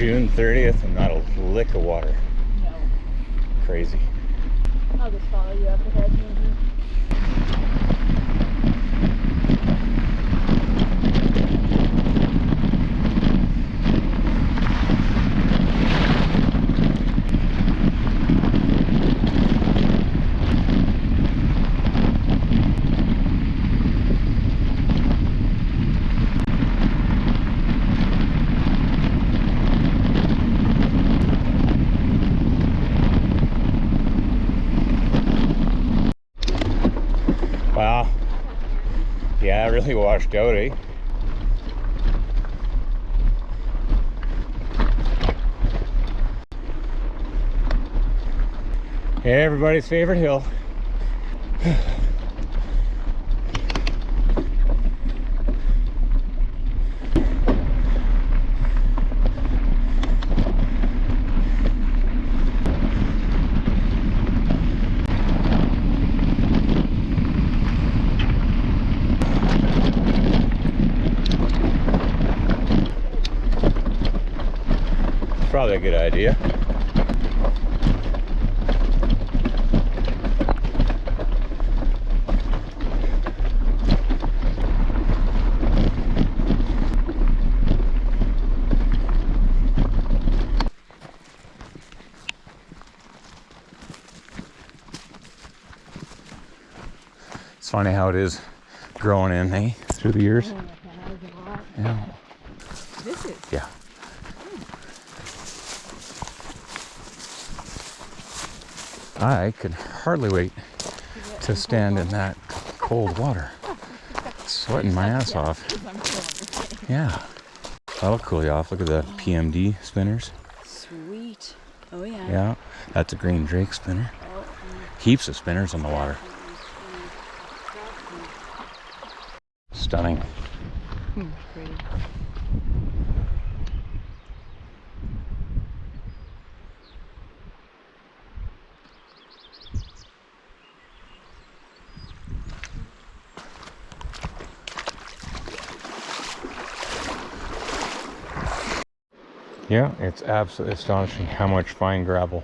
June 30th and not a lick of water. No. Crazy. I'll just follow you up ahead, maybe. Wow. Yeah, it really washed out, eh? Hey, everybody's favorite hill. Probably a good idea. It's funny how it is growing in, eh? Through the years. Yeah. This is? Yeah. I could hardly wait to stand in that cold water. Sweating my ass off. Yeah. That'll cool you off. Look at the PMD spinners. Sweet. Oh yeah. Yeah. That's a green drake spinner. Heaps of spinners on the water. Stunning. Pretty. Yeah, it's absolutely astonishing how much fine gravel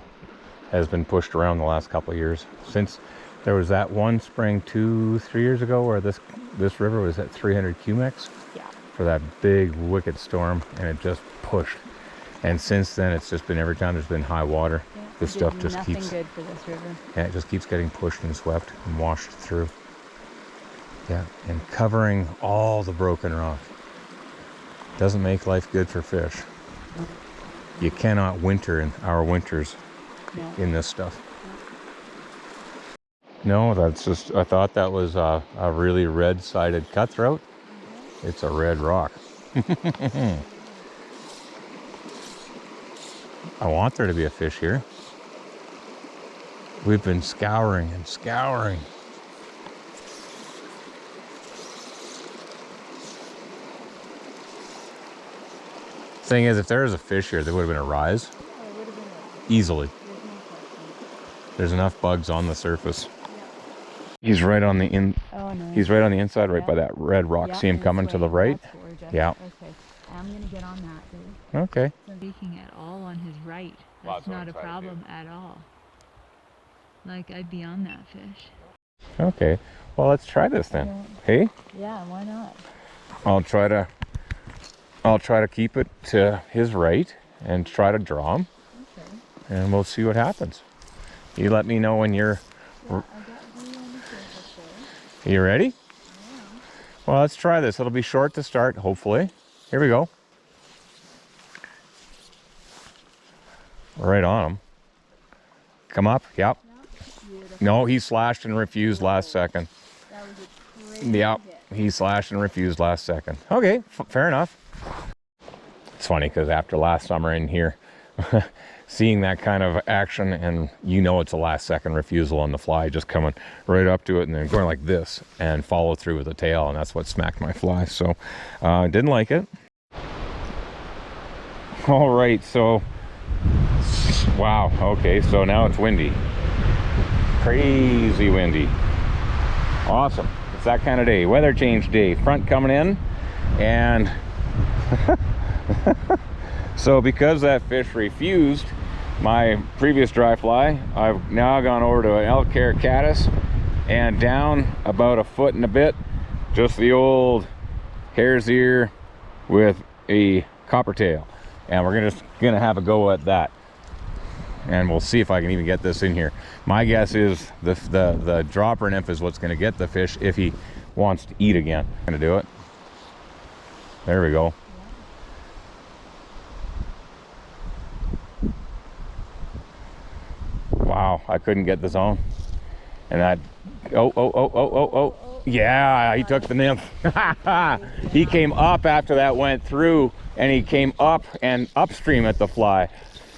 has been pushed around the last couple of years. Since there was that one spring 2-3 years ago where this river was at 300 cumex for that big wicked storm, and it just pushed. And since then, it's just been every time there's been high water, this stuff just keeps. Nothing good for this river. Yeah, it just keeps getting pushed and swept and washed through. Yeah, and covering all the broken rock. Doesn't make life good for fish. You cannot winter in our winters in this stuff. No, that's just, I thought that was a really red-sided cutthroat. It's a red rock. I want there to be a fish here. We've been scouring and scouring. Thing is, if there was a fish here, there would have been a rise. Easily. There's enough bugs on the surface. He's right on the He's right on the inside, right by that red rock. See him coming to the right? Yeah. Okay. I'm gonna get on that, dude. Okay. Speaking at all on his right. That's not a problem at all. Like, I'd be on that fish. Okay. Well, let's try this then. Hey? Yeah, why not? I'll try to keep it to his right and try to draw him. Okay. And we'll see what happens. You let me know when you're... Yeah, I got you on the surface there. You ready? I am. Well, let's try this. It'll be short to start, hopefully. Here we go. Right on him. Come up. Yep. No, he slashed and refused last second. That was a crazy Yep. hit. He slashed and refused last second. Okay, fair enough. It's funny because after last summer in here, seeing that kind of action, and you know it's a last second refusal on the fly, just coming right up to it and then going like this and follow through with the tail, and that's what smacked my fly. So didn't like it. All right, so wow, okay, so now it's windy. Crazy windy. Awesome. It's that kind of day, weather change day. Front coming in, and So because that fish refused my previous dry fly, I've now gone over to an elk hair caddis and down about a foot and a bit, just the old hare's ear with a copper tail. And we're gonna have a go at that. And we'll see if I can even get this in here. My guess is the dropper nymph is what's gonna get the fish if he wants to eat again. I'm gonna do it. There we go. Wow, I couldn't get the zone. And that, oh. Yeah, he took the nymph. He came up after that went through, and he came up and upstream at the fly.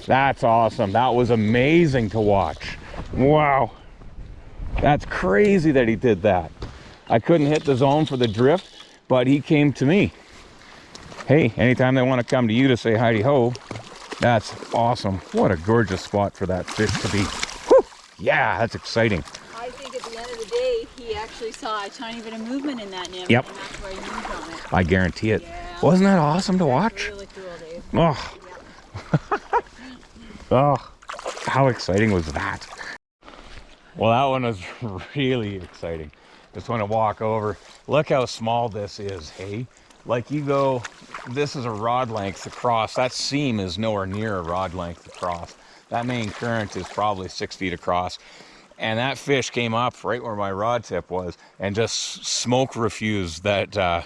That's awesome. That was amazing to watch. Wow. That's crazy that he did that. I couldn't hit the zone for the drift, but he came to me. Hey, anytime they want to come to you to say hidey ho, that's awesome. What a gorgeous spot for that fish to be. Whew. Yeah, that's exciting. I think at the end of the day, he actually saw a tiny bit of movement in that nymph. Yep. And that's why he moved on it. I guarantee it. Yeah. Wasn't that awesome to watch? Really cool, Dave. Oh. Yep. Oh, how exciting was that? Well, that one was really exciting. Just want to walk over. Look how small this is, hey? Like you go, this is a rod length across. That seam is nowhere near a rod length across. That main current is probably 6 feet across. And that fish came up right where my rod tip was and just smoke refused that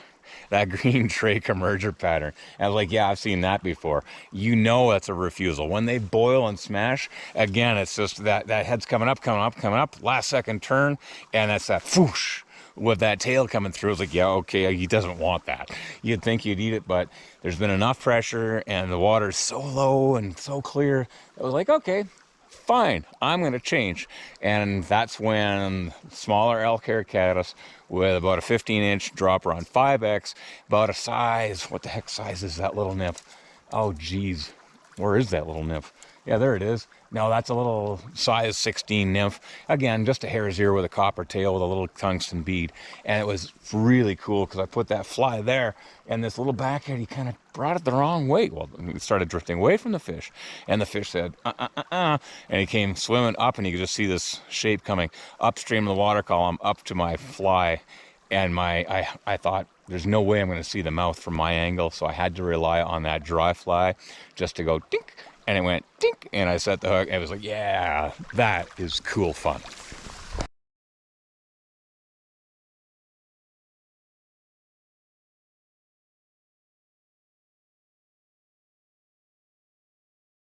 that green trach emerger pattern. And I was like, yeah, I've seen that before. You know that's a refusal. When they boil and smash, again, it's just that head's coming up, last second turn, and that's that whoosh with that tail coming through. It's like, yeah, okay, he doesn't want that. You'd think you'd eat it, but there's been enough pressure and the water's so low and so clear. I was like, okay, fine, I'm going to change. And that's when smaller elk hair caddis with about a 15-inch dropper on 5X, about a size, what the heck size is that little nymph? Oh, geez, where is that little nymph? Yeah, there it is. No, that's a little size 16 nymph. Again, just a hare's ear with a copper tail with a little tungsten bead. And it was really cool because I put that fly there and this little backhead, he kind of brought it the wrong way. Well, it started drifting away from the fish. And the fish said, And he came swimming up and you could just see this shape coming upstream of the water column up to my fly. And I thought, there's no way I'm going to see the mouth from my angle. So I had to rely on that dry fly just to go dink. And it went dink, and I set the hook, and it was like, yeah, that is cool fun.